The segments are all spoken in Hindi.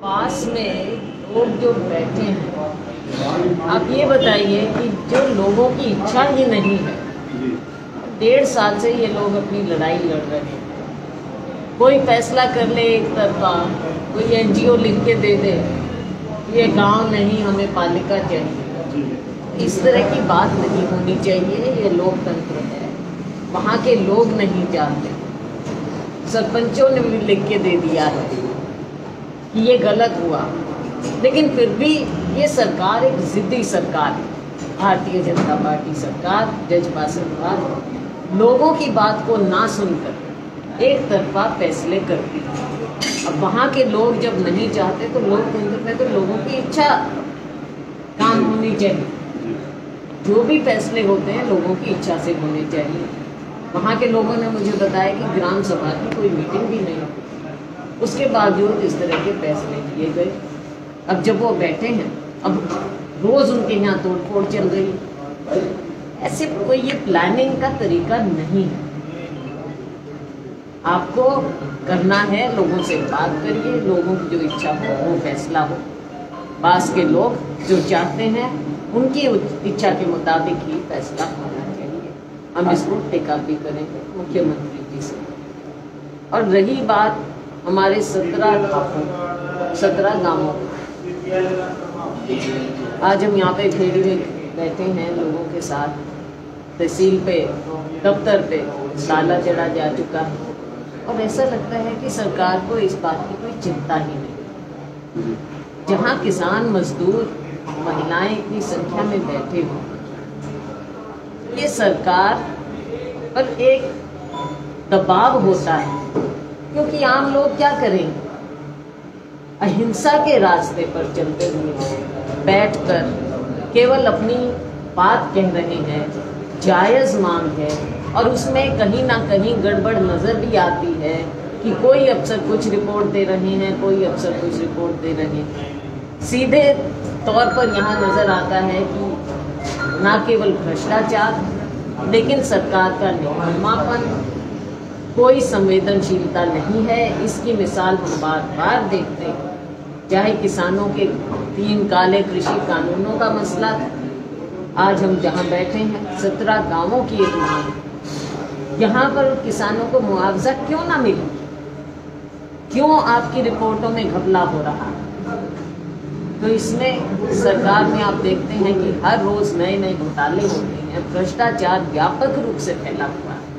पास में लोग जो बैठे हैं, आप ये बताइए कि जो लोगों की इच्छा ही नहीं है, 1.5 साल से ये लोग अपनी लड़ाई लड़ रहे हैं। कोई फैसला कर ले एक तरफा, कोई एनजीओ लिख के दे दे ये गांव नहीं हमें पालिका चाहिए, इस तरह की बात नहीं होनी चाहिए। ये लोकतंत्र है, वहाँ के लोग नहीं जानते। सरपंचों ने भी लिख के दे दिया है कि ये गलत हुआ, लेकिन फिर भी ये सरकार एक जिद्दी सरकार है, भारतीय जनता पार्टी सरकार, जजपा सरकार, लोगों की बात को ना सुनकर एक तरफा फैसले करती है। अब वहाँ के लोग जब नहीं चाहते तो लोकतंत्र में तो लोगों की इच्छा काम होनी चाहिए। जो भी फैसले होते हैं लोगों की इच्छा से होने चाहिए। वहाँ के लोगों ने मुझे बताया कि ग्राम सभा की कोई मीटिंग भी नहीं हुई, उसके बावजूद इस तरह के फैसले किए गए। अब जब वो बैठे हैं, अब रोज उनके यहाँ तोड़फोड़ चल रही। ऐसे कोई ये प्लानिंग का तरीका नहीं है। आपको करना है, लोगों से बात करिए, लोगों की जो इच्छा हो वो फैसला हो। पास के लोग जो चाहते हैं उनकी इच्छा के मुताबिक ही फैसला होना चाहिए। हम इसको टेक भी करेंगे मुख्यमंत्री जी से। और रही बात हमारे 17 गांवों, आज हम यहाँ पे खेड़ी में बैठे हैं लोगों के साथ। तहसील पे, दफ्तर पे ताला चढ़ा जा चुका है और ऐसा लगता है कि सरकार को इस बात की कोई चिंता ही नहीं। जहाँ किसान, मजदूर, महिलाएं इतनी संख्या में बैठे हो, ये सरकार पर एक दबाव होता है, क्योंकि आम लोग क्या करेंगे? अहिंसा के रास्ते पर चलते हुए बैठकर केवल अपनी बात कह रहे हैं, जायज़ मांग है, और उसमें कहीं ना कहीं गड़बड़ नज़र भी आती है कि कोई अफसर कुछ रिपोर्ट दे रहे हैं, कोई अफसर कुछ रिपोर्ट दे रहे हैं। सीधे तौर पर यहाँ नज़र आता है कि ना केवल भ्रष्टाचार, लेकिन सरकार का निकम्मापन, कोई संवेदनशीलता नहीं है। इसकी मिसाल हम बार बार देखते हैं, चाहे किसानों के 3 काले कृषि कानूनों का मसला। आज हम जहाँ बैठे हैं 17 गांवों की एक मांग है, यहाँ पर किसानों को मुआवजा क्यों ना मिले? क्यों आपकी रिपोर्टों में घपला हो रहा है? तो इसमें सरकार में आप देखते हैं कि हर रोज नए नए घोटाले होते हैं, भ्रष्टाचार व्यापक रूप से फैला हुआ है।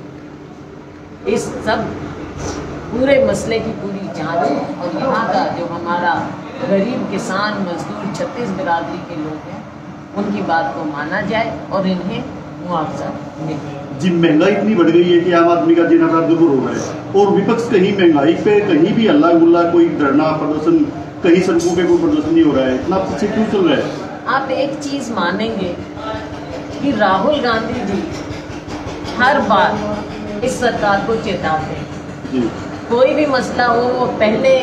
इस सब पूरे मसले की पूरी जांच और यहाँ का जो हमारा गरीब किसान, मजदूर, 36 बिरादरी के लोग हैं, उनकी बात को माना जाए और इन्हें मुआवजा मिले। जी, महंगाई इतनी बढ़ गई है कि आम आदमी का जीना दूर हो रहा है, और विपक्ष कहीं महंगाई पे कहीं भी हल्ला गुल्ला, कोई धरना प्रदर्शन, कहीं सड़कों पे कोई प्रदर्शन नहीं हो रहा है। इतना पीछे क्यों चल रहा है? आप एक चीज मानेंगे कि राहुल गांधी जी हर बार इस सरकार को चेताते हैं। कोई भी मसला हो, वो पहले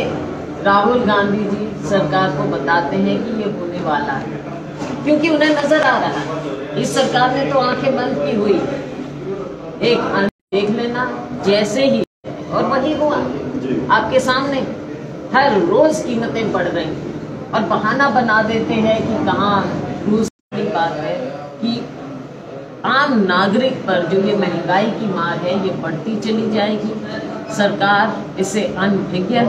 राहुल गांधी जी सरकार को बताते हैं कि ये होने वाला है, क्योंकि उन्हें नजर आ रहा है। इस सरकार ने तो आंखें बंद की हुई, एक देख लेना जैसे ही, और वही हुआ आपके सामने। हर रोज कीमतें बढ़ रही और बहाना बना देते हैं कि कहाँ। दूसरी बात है कि आम नागरिक पर जो ये महंगाई की मार है, ये बढ़ती चली जाएगी। सरकार इससे अनभिज्ञ है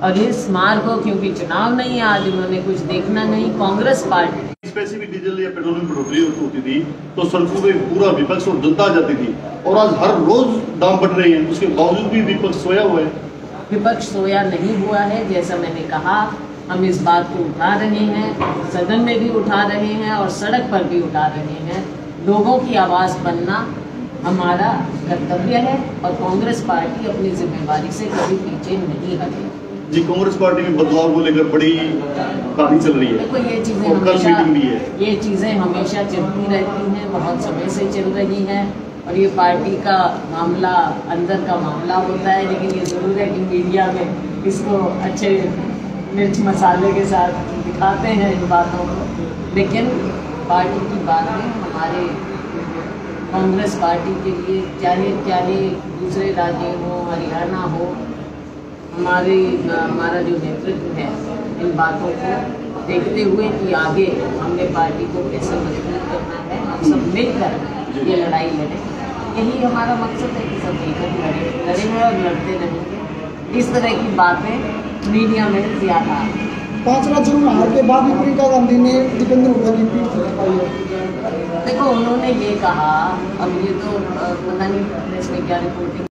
और इस मार को, क्योंकि चुनाव नहीं है आज, उन्होंने कुछ देखना नहीं। कांग्रेस पार्टी स्पेसिफिक डीजल या पेट्रोल में बढ़ोतरी होती थी तो सड़कों पे पूरा विपक्ष और जनता आ जाती थी, और आज हर रोज दाम बढ़ रहे हैं, उसके बावजूद भी विपक्ष सोया हुआ है। विपक्ष सोया नहीं हुआ है। जैसा मैंने कहा, हम इस बात को उठा रहे हैं, सदन में भी उठा रहे हैं और सड़क पर भी उठा रहे हैं। लोगों की आवाज़ बनना हमारा कर्तव्य है और कांग्रेस पार्टी अपनी जिम्मेवारी से कभी पीछे नहीं हटेगी। जी, कांग्रेस पार्टी में बदलाव को लेकर बड़ी कहानी चल रही है। देखो, ये चीज़ें हमेशा चलती रहती हैं, बहुत समय से चल रही हैं, और ये पार्टी का मामला, अंदर का मामला होता है। लेकिन ये ज़रूर है कि मीडिया में इसको अच्छे मिर्च मसाले के साथ दिखाते हैं इन बातों को, लेकिन पार्टी की बातें हमारे कांग्रेस पार्टी के लिए, चाहे दूसरे राज्य हो, हरियाणा हो, हमारा जो नेतृत्व है इन बातों को देखते हुए कि आगे हमने पार्टी को कैसे मजबूत करना है, हम सब मिलकर ये लड़ाई लड़ें। यही हमारा मकसद है कि सब मिलकर लड़े हैं और लड़ते रहेंगे। इस तरह की बातें मीडिया में ज़्यादा। 5 राज्यों में हार के बाद भी प्रियंका गांधी ने दीपेंद्र हुड्डा की पीठ थपथपाई है। देखो, उन्होंने ये कहा, अब ये तो पता नहीं प्रेस में क्या रिपोर्टिंग